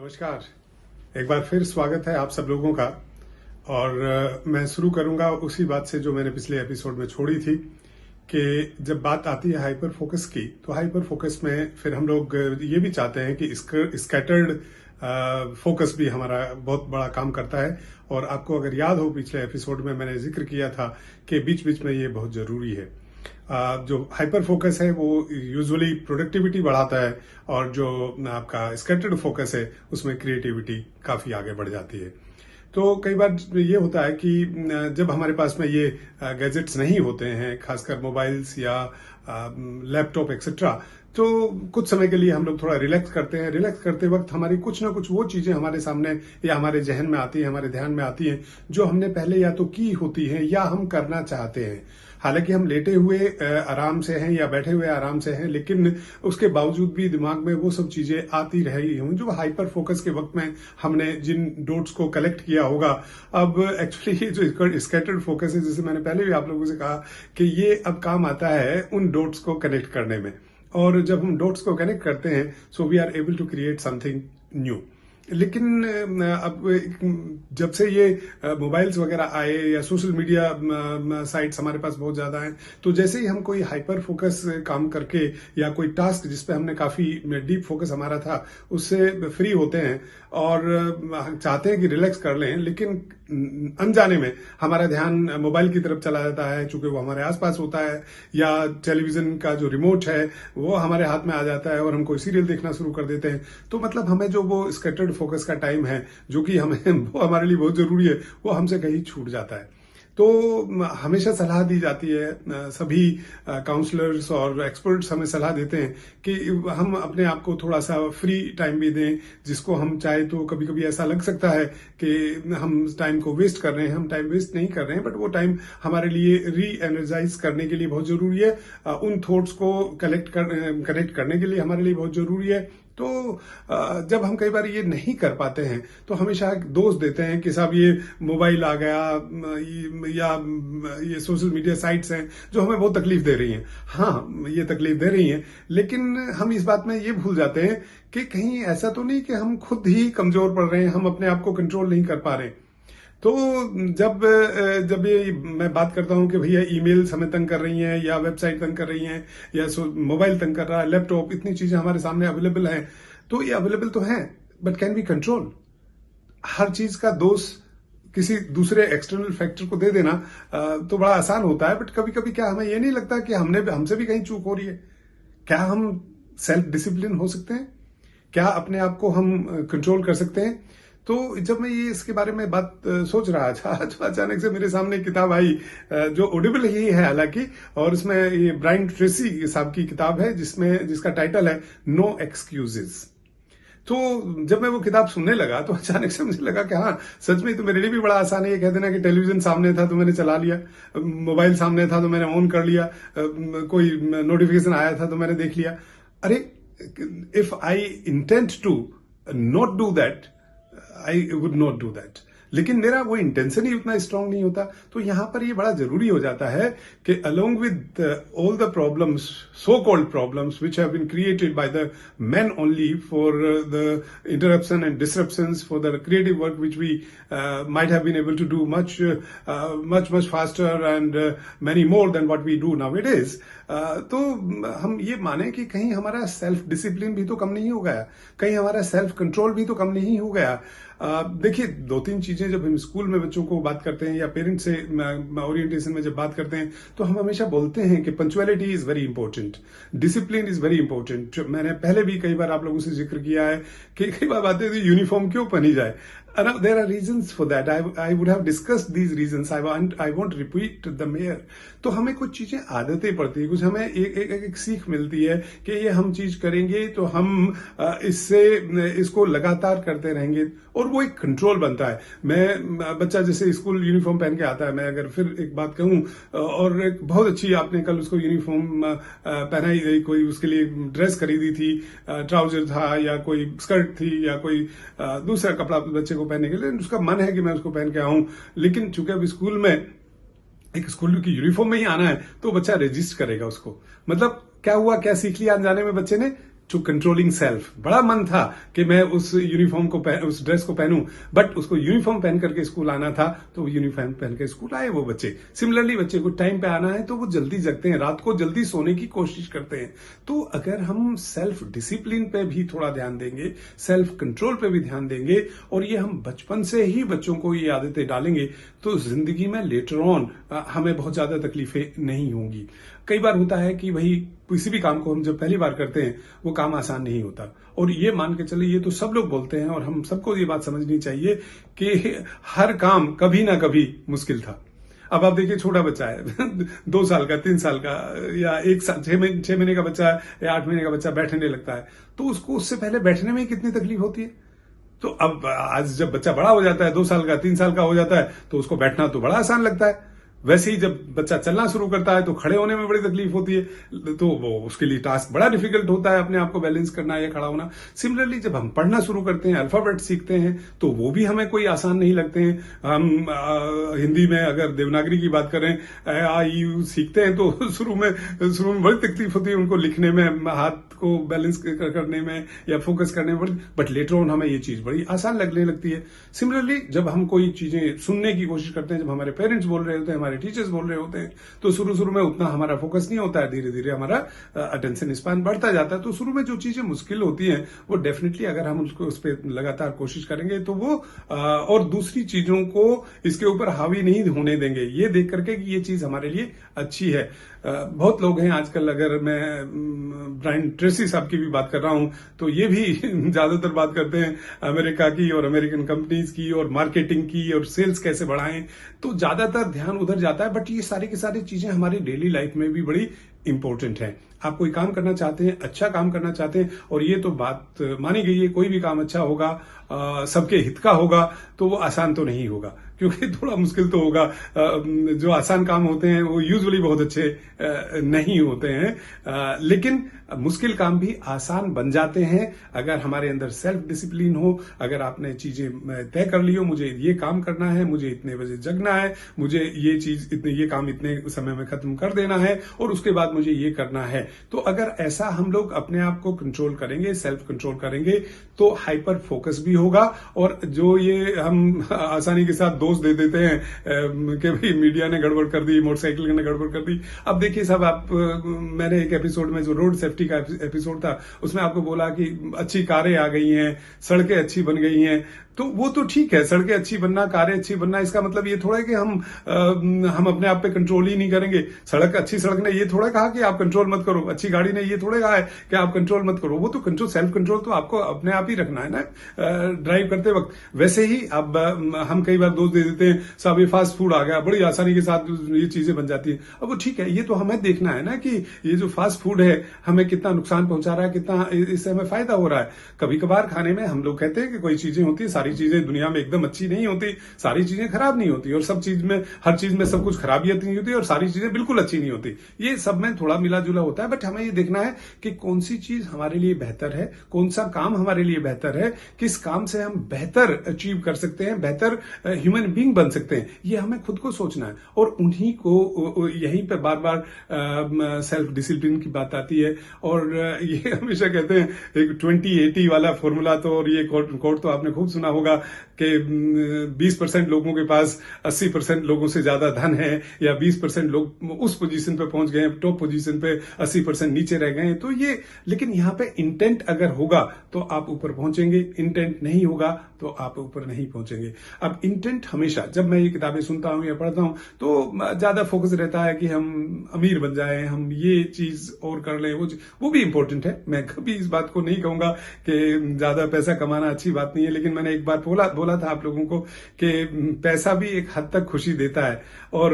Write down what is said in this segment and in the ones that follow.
नमस्कार। एक बार फिर स्वागत है आप सब लोगों का। और मैं शुरू करूंगा उसी बात से जो मैंने पिछले एपिसोड में छोड़ी थी कि जब बात आती है हाइपर फोकस की, तो हाइपर फोकस में फिर हम लोग ये भी चाहते हैं कि स्कैटर्ड फोकस भी हमारा बहुत बड़ा काम करता है। और आपको अगर याद हो, पिछले एपिसोड में मैंने जिक्र किया था कि बीच बीच में ये बहुत जरूरी है। जो हाइपर फोकस है वो यूजुअली प्रोडक्टिविटी बढ़ाता है, और जो आपका स्कैटर्ड फोकस है उसमें क्रिएटिविटी काफी आगे बढ़ जाती है। तो कई बार ये होता है कि जब हमारे पास में ये गैजेट्स नहीं होते हैं, खासकर मोबाइल्स या लैपटॉप एक्सेट्रा, तो कुछ समय के लिए हम लोग थोड़ा रिलैक्स करते हैं। रिलैक्स करते वक्त हमारी कुछ ना कुछ वो चीजें हमारे सामने या हमारे जहन में आती है, हमारे ध्यान में आती हैं, जो हमने पहले या तो की होती हैं या हम करना चाहते हैं। हालांकि हम लेटे हुए आराम से हैं या बैठे हुए आराम से हैं, लेकिन उसके बावजूद भी दिमाग में वो सब चीजें आती रही हों जो हाइपर फोकस के वक्त में हमने जिन डोट्स को कलेक्ट किया होगा। अब एक्चुअली ये जो स्कैटर्ड फोकस है, जैसे मैंने पहले भी आप लोगों से कहा कि ये अब काम आता है उन डोट्स को कनेक्ट करने में। और जब हम डॉट्स को कनेक्ट करते हैं, so we are able to create something new. लेकिन अब जब से ये मोबाइल्स वगैरह आए या सोशल मीडिया साइट्स हमारे पास बहुत ज्यादा हैं, तो जैसे ही हम कोई हाइपर फोकस काम करके या कोई टास्क जिस पे हमने काफी डीप फोकस हमारा था उससे फ्री होते हैं और चाहते हैं कि रिलैक्स कर लें, लेकिन अनजाने में हमारा ध्यान मोबाइल की तरफ चला जाता है, चूंकि वो हमारे आसपास होता है, या टेलीविजन का जो रिमोट है वो हमारे हाथ में आ जाता है और हम कोई सीरियल देखना शुरू कर देते हैं। तो मतलब हमें जो वो स्कैटर्ड फोकस का टाइम है, जो कि हमें वो हमारे लिए बहुत जरूरी है, वो हमसे कहीं छूट जाता है। तो हमेशा सलाह दी जाती है, सभी काउंसलर्स और एक्सपर्ट्स हमें सलाह देते हैं कि हम अपने आप को थोड़ा सा फ्री टाइम भी दें, जिसको हम चाहे तो कभी कभी ऐसा लग सकता है कि हम टाइम को वेस्ट कर रहे हैं। हम टाइम वेस्ट नहीं कर रहे हैं, बट वो टाइम हमारे लिए री एनर्जाइज करने के लिए बहुत जरूरी है। उन थॉट्स को कनेक्ट करने के लिए हमारे लिए बहुत जरूरी है। तो जब हम कई बार ये नहीं कर पाते हैं तो हमेशा दोष देते हैं कि साहब ये मोबाइल आ गया या ये सोशल मीडिया साइट्स हैं जो हमें बहुत तकलीफ दे रही हैं। हाँ, ये तकलीफ दे रही हैं, लेकिन हम इस बात में ये भूल जाते हैं कि कहीं ऐसा तो नहीं कि हम खुद ही कमजोर पड़ रहे हैं, हम अपने आप को कंट्रोल नहीं कर पा रहे। तो जब ये मैं बात करता हूं कि भैया ईमेल्स हमें तंग कर रही हैं या वेबसाइट तंग कर रही हैं या मोबाइल तंग कर रहा है, लैपटॉप, इतनी चीजें हमारे सामने अवेलेबल हैं, तो ये अवेलेबल तो हैं, बट कैन बी कंट्रोल। हर चीज का दोष किसी दूसरे एक्सटर्नल फैक्टर को दे देना तो बड़ा आसान होता है, बट कभी कभी क्या हमें ये नहीं लगता कि हमसे भी कहीं चूक हो रही है? क्या हम सेल्फ डिसिप्लिन हो सकते हैं? क्या अपने आप को हम कंट्रोल कर सकते हैं? तो जब मैं ये इसके बारे में बात सोच रहा था तो अचानक से मेरे सामने एक किताब आई, जो ऑडिबल ही है हालांकि, और इसमें ये ब्रायन ट्रेसी साहब की किताब है जिसका टाइटल है नो एक्सक्यूजेस। तो जब मैं वो किताब सुनने लगा तो अचानक से मुझे लगा कि हाँ, सच में तो मेरे लिए भी बड़ा आसान है ये कह देना कि टेलीविजन सामने था तो मैंने चला लिया, मोबाइल सामने था तो मैंने ऑन कर लिया, कोई नोटिफिकेशन आया था तो मैंने देख लिया। अरे, if I intent to not do that, I would not do that. लेकिन मेरा वो इंटेंशन ही उतना स्ट्रांग नहीं होता। तो यहां पर ये बड़ा जरूरी हो जाता है कि along with all the problems, so called problems which have been created by the men only for the interruption and disruptions for the creative work which we might have been able to do much faster and many more than what we do nowadays. तो हम ये माने कि कहीं हमारा self discipline भी तो कम नहीं हो गया, कहीं हमारा सेल्फ कंट्रोल भी तो कम नहीं हो गया। देखिए, दो तीन चीजें जब हम स्कूल में बच्चों को बात करते हैं या पेरेंट्स से ओरिएंटेशन में जब बात करते हैं तो हम हमेशा बोलते हैं कि punctuality is very important, discipline is very important. मैंने पहले भी कई बार आप लोगों से जिक्र किया है कि कई बार बातें तो यूनिफॉर्म क्यों पहनी जाए। There are reasons for that. I would have discussed these reasons. I won't repeat them here. तो हमें कुछ चीजें आदतें पड़ती है, कुछ हमें एक सीख मिलती है कि ये हम चीज करेंगे तो हम इसको लगातार करते रहेंगे और वो एक कंट्रोल बनता है। बच्चा जैसे स्कूल यूनिफॉर्म पहन के आता है, मैं अगर फिर एक बात कहूं, और एक बहुत अच्छी आपने कल उसको यूनिफॉर्म पहनाई गई, कोई उसके लिए ड्रेस खरीदी थी, ट्राउजर था या कोई स्कर्ट थी या कोई दूसरा कपड़ा बच्चे को पहनने के लिए, उसका मन है कि मैं उसको पहन के आऊं, लेकिन चूंकि अब स्कूल में एक स्कूल की यूनिफॉर्म में ही आना है तो बच्चा रजिस्ट करेगा उसको। मतलब क्या हुआ, क्या सीख लिया अनजाने में बच्चे ने टू कंट्रोलिंग सेल्फ। बड़ा मन था कि मैं उस यूनिफॉर्म को उस ड्रेस को पहनूं, बट उसको यूनिफॉर्म पहन करके स्कूल आना था, तो यूनिफॉर्म पहन के स्कूल आए वो बच्चे। सिमिलरली बच्चे को टाइम पे आना है तो वो जल्दी जगते हैं, रात को जल्दी सोने की कोशिश करते हैं। तो अगर हम सेल्फ डिसिप्लिन पे भी थोड़ा ध्यान देंगे, सेल्फ कंट्रोल पे भी ध्यान देंगे, और ये हम बचपन से ही बच्चों को ये आदतें डालेंगे, तो जिंदगी में लेटर ऑन हमें बहुत ज्यादा तकलीफें नहीं होंगी। कई बार होता है कि भाई किसी भी काम को हम जब पहली बार करते हैं वो काम आसान नहीं होता, और ये मान के चले, ये तो सब लोग बोलते हैं और हम सबको ये बात समझनी चाहिए कि हर काम कभी ना कभी मुश्किल था। अब आप देखिए, छोटा बच्चा है 2 साल का, 3 साल का, या 1 साल 6 महीने का बच्चा है, या 8 महीने का बच्चा बैठने लगता है, तो उसको उससे पहले बैठने में कितनी तकलीफ होती है। तो अब आज जब बच्चा बड़ा हो जाता है, 2 साल का, 3 साल का हो जाता है, तो उसको बैठना तो बड़ा आसान लगता है। वैसे ही जब बच्चा चलना शुरू करता है तो खड़े होने में बड़ी तकलीफ होती है, तो वो उसके लिए टास्क बड़ा डिफिकल्ट होता है अपने आप को बैलेंस करना या खड़ा होना। सिमिलरली जब हम पढ़ना शुरू करते हैं, अल्फाबेट सीखते हैं, तो वो भी हमें कोई आसान नहीं लगते हैं। हम हिंदी में अगर देवनागरी की बात करें, आ ई यू सीखते हैं, तो शुरू में बड़ी तकलीफ होती है उनको लिखने में, हाथ को बैलेंस करने में या फोकस करने में, बट लेटर ऑन हमें ये चीज बड़ी आसान लगने लगती है। सिमिलरली जब हम कोई चीजें सुनने की कोशिश करते हैं, जब हमारे पेरेंट्स बोल रहे होते हैं, हमारे टीचर्स बोल रहे होते हैं, तो शुरू में उतना हमारा फोकस नहीं होता है, धीरे धीरे हमारा अटेंशन स्पैन बढ़ता जाता है। तो शुरू में जो चीजें मुश्किल होती हैं वो डेफिनेटली अगर हम उसको उस पर लगातार कोशिश करेंगे तो वो और दूसरी चीजों को इसके ऊपर हावी नहीं होने देंगे, ये देख करके कि ये चीज हमारे लिए अच्छी है। बहुत लोग हैं आजकल, अगर मैं ब्रायन ट्रेसी साहब की भी बात कर रहा हूं, तो ये भी ज्यादातर बात करते हैं अमेरिका की और अमेरिकन कंपनीज की और मार्केटिंग की और सेल्स कैसे बढ़ाएं, तो ज्यादातर ध्यान उधर जाता है। बट ये सारी की सारी चीजें हमारी डेली लाइफ में भी बड़ी इंपॉर्टेंट है। आप कोई काम करना चाहते हैं, अच्छा काम करना चाहते हैं, और ये तो बात मानी गई है, कोई भी काम अच्छा होगा, सबके हित का होगा, तो वो आसान तो नहीं होगा, क्योंकि थोड़ा मुश्किल तो होगा। जो आसान काम होते हैं वो यूजुअली बहुत अच्छे नहीं होते हैं, लेकिन मुश्किल काम भी आसान बन जाते हैं अगर हमारे अंदर सेल्फ डिसिप्लिन हो। अगर आपने चीजें तय कर ली हो, मुझे ये काम करना है, मुझे इतने बजे जगना है, मुझे ये काम इतने समय में खत्म कर देना है, और उसके बाद मुझे ये करना है, तो अगर ऐसा हम लोग अपने आप को कंट्रोल करेंगे, सेल्फ कंट्रोल करेंगे, तो हाइपर फोकस भी होगा। और जो ये हम आसानी के साथ दोष दे देते हैं कि भाई मीडिया ने गड़बड़ कर दी, मोटरसाइकिल ने गड़बड़ कर दी। अब देखिए साहब, मैंने एक एपिसोड में, जो रोड सेफ्टी का एपिसोड था, उसमें आपको बोला कि अच्छी कारें आ गई हैं, सड़कें अच्छी बन गई हैं, तो वो तो ठीक है, सड़कें अच्छी बनना, कारें अच्छी बनना, इसका मतलब ये थोड़ा है कि हम अपने आप पे कंट्रोल ही नहीं करेंगे। अच्छी सड़क ने ये थोड़ा कहा कि आप कंट्रोल मत करो, अच्छी गाड़ी ने ये थोड़ा कहा है कि आप कंट्रोल मत करो। वो तो कंट्रोल, सेल्फ कंट्रोल तो आपको अपने आप ही रखना है ना ड्राइव करते वक्त। वैसे ही अब हम कई बार दोष दे देते हैं, साहब ये फास्ट फूड आ गया, बड़ी आसानी के साथ ये चीजें बन जाती है। अब वो ठीक है, ये तो हमें देखना है ना कि ये जो फास्ट फूड है हमें कितना नुकसान पहुंचा रहा है, कितना इससे हमें फायदा हो रहा है। कभी कभार खाने में हम लोग कहते हैं कि कोई चीजें होती है, सारी चीजें दुनिया में एकदम अच्छी नहीं होती, सारी चीजें खराब नहीं होती, और सब चीज में, हर चीज में सब कुछ खराबियत नहीं होती, और सारी चीजें बिल्कुल अच्छी नहीं होती। ये सब में थोड़ा मिला जुला होता है, बट हमें ये देखना है कि कौन सी चीज हमारे लिए बेहतर है, कौन सा काम हमारे लिए बेहतर है, किस काम से हम बेहतर अचीव कर सकते हैं, बेहतर ह्यूमन बीइंग बन सकते हैं, ये हमें खुद को सोचना है। और उन्हीं को, यहीं पर बार बार सेल्फ डिसिप्लिन की बात आती है, और ये हमेशा कहते हैं एक 20-80 वाला फॉर्मूला, तो और ये कोड तो आपने खूब सुना होगा कि 20% लोगों के पास 80% लोगों से ज्यादा धन है, या 20% लोग उस पोजीशन पे पहुंच गए, टॉप पोजीशन पे 80% नीचे रह गए। तो ये, लेकिन यहाँ पे इंटेंट अगर होगा तो आप ऊपर पहुंचेंगे, इंटेंट नहीं होगा तो आप ऊपर नहीं पहुंचेंगे। अब इंटेंट हमेशा, जब मैं ये किताबें सुनता हूं या पढ़ता हूं, तो ज्यादा फोकस रहता है कि हम अमीर बन जाएं, हम ये चीज और कर लें, वो भी इंपॉर्टेंट है। मैं कभी इस बात को नहीं कहूंगा कि ज्यादा पैसा कमाना अच्छी बात नहीं है, लेकिन मैंने एक बार बोला था आप लोगों को कि पैसा भी एक हद तक खुशी देता है, और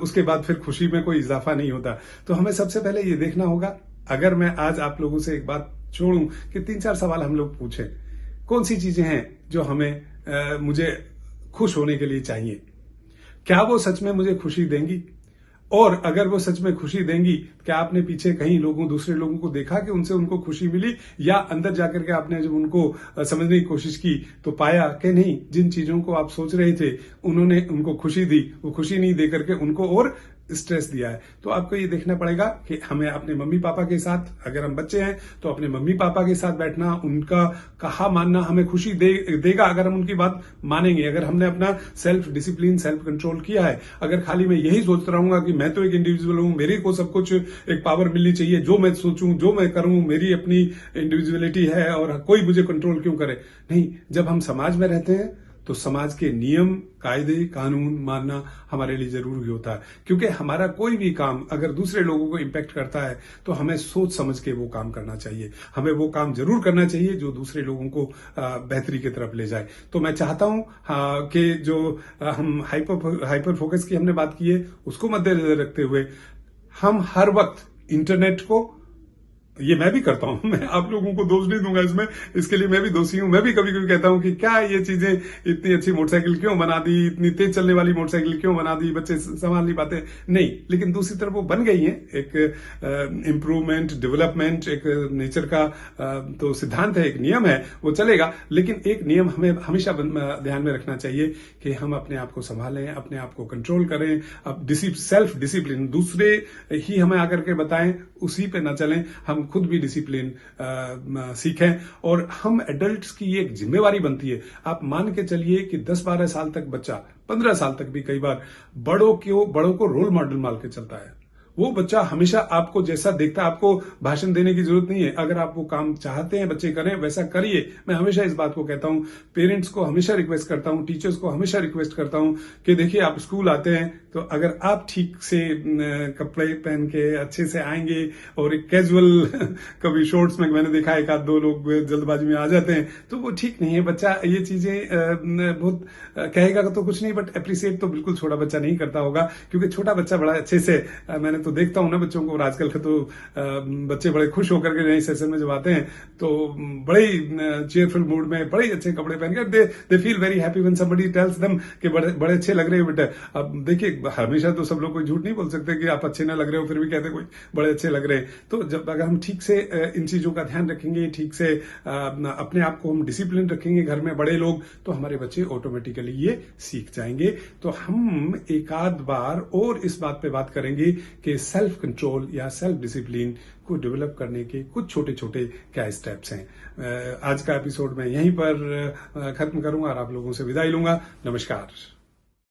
उसके बाद फिर खुशी में कोई इजाफा नहीं होता। तो हमें सबसे पहले ये देखना होगा, अगर मैं आज आप लोगों से एक बात छोड़ूं कि 3-4 सवाल हम लोग पूछें, कौन सी चीजें हैं जो हमें मुझे खुश होने के लिए चाहिए, क्या वो सच में मुझे खुशी देंगी, और अगर वो सच में खुशी देंगी, क्या आपने पीछे कहीं दूसरे लोगों को देखा कि उनसे उनको खुशी मिली, या अंदर जाकर के आपने जब उनको समझने की कोशिश की तो पाया कि नहीं, जिन चीजों को आप सोच रहे थे उन्होंने उनको खुशी दी, वो खुशी नहीं दे करके उनको और स्ट्रेस दिया है। तो आपको ये देखना पड़ेगा कि हमें अपने मम्मी पापा के साथ, अगर हम बच्चे हैं तो अपने मम्मी पापा के साथ बैठना, उनका कहा मानना हमें खुशी देगा अगर हम उनकी बात मानेंगे। अगर हमने अपना सेल्फ डिसिप्लिन, सेल्फ कंट्रोल किया है, अगर खाली मैं यही सोचता रहूंगा कि मैं तो एक इंडिविजुअल हूं, मेरे को सब कुछ एक पावर मिलनी चाहिए, जो मैं सोचूं, जो मैं करूं, मेरी अपनी इंडिविजुअलिटी है और कोई मुझे कंट्रोल क्यों करे। नहीं, जब हम समाज में रहते हैं तो समाज के नियम, कायदे, कानून मानना हमारे लिए जरूरी होता है, क्योंकि हमारा कोई भी काम अगर दूसरे लोगों को इंपैक्ट करता है तो हमें सोच समझ के वो काम करना चाहिए। हमें वो काम जरूर करना चाहिए जो दूसरे लोगों को बेहतरी की तरफ ले जाए। तो मैं चाहता हूं कि जो हम हाइपर फोकस की हमने बात की है, उसको मद्देनजर रखते हुए हम हर वक्त इंटरनेट को, ये मैं भी करता हूं, मैं आप लोगों को दोष नहीं दूंगा इसमें, इसके लिए मैं भी दोषी हूं। मैं भी कभी कभी कहता हूं कि क्या ये चीजें, इतनी अच्छी मोटरसाइकिल क्यों बना दी, इतनी तेज चलने वाली मोटरसाइकिल क्यों बना दी, बच्चे संभाल नहीं पाते। नहीं, लेकिन दूसरी तरफ वो बन गई है, एक इंप्रूवमेंट, डेवलपमेंट, एक नेचर का तो सिद्धांत है, एक नियम है, वो चलेगा। लेकिन एक नियम हमें हमेशा ध्यान में रखना चाहिए कि हम अपने आप को संभालें, अपने आप को कंट्रोल करें। अब सेल्फ डिसिप्लिन दूसरे ही हमें आकर के बताएं, उसी पे ना चलें, हम खुद भी डिसिप्लिन सीखें। और हम एडल्ट्स की ये एक जिम्मेवारी बनती है। आप मान के चलिए कि 10-12 साल तक बच्चा, 15 साल तक भी कई बार बड़ों को रोल मॉडल मान के चलता है। वो बच्चा हमेशा आपको जैसा देखता है, आपको भाषण देने की जरूरत नहीं है। अगर आप वो काम चाहते हैं बच्चे करें, वैसा करिए। मैं हमेशा इस बात को कहता हूं, पेरेंट्स को हमेशा रिक्वेस्ट करता हूं, टीचर्स को हमेशा रिक्वेस्ट करता हूं कि देखिए, आप स्कूल आते हैं तो अगर आप ठीक से कपड़े पहन के अच्छे से आएंगे और एक कैजुअल कभी शॉर्ट्स में मैंने देखा एक आध दो लोग जल्दबाजी में आ जाते हैं, तो वो ठीक नहीं है। बच्चा ये चीजें बहुत कहेगा तो कुछ नहीं, बट अप्रिशिएट तो बिल्कुल छोटा बच्चा नहीं करता होगा, क्योंकि छोटा बच्चा बड़ा अच्छे से, मैंने तो देखता हूं ना बच्चों को, और आजकल के तो बच्चे बड़े खुश होकर के नए सेशन में जब आते हैं तो बड़े ही चेयरफुल मूड में, बड़े अच्छे कपड़े पहन के, they feel very happy when somebody tells them कि बड़े अच्छे लग रहे हो बेटा। अब देखिए, हमेशा तो सब लोग कोई झूठ नहीं बोल सकते कि आप अच्छे ना लग रहे हो, फिर भी कहते कोई बड़े अच्छे लग रहे हैं। तो जब अगर हम ठीक से इन चीजों का ध्यान रखेंगे, ठीक से अपने आप को हम डिसिप्लिन रखेंगे, घर में बड़े लोग, तो हमारे बच्चे ऑटोमेटिकली ये सीख जाएंगे। तो हम एक आध बार और इस बात पे बात करेंगे कि सेल्फ कंट्रोल या सेल्फ डिसिप्लिन को डेवलप करने के कुछ छोटे छोटे क्या स्टेप्स हैं। आज का एपिसोड मैं यहीं पर खत्म करूंगा और आप लोगों से विदाई लूंगा। नमस्कार।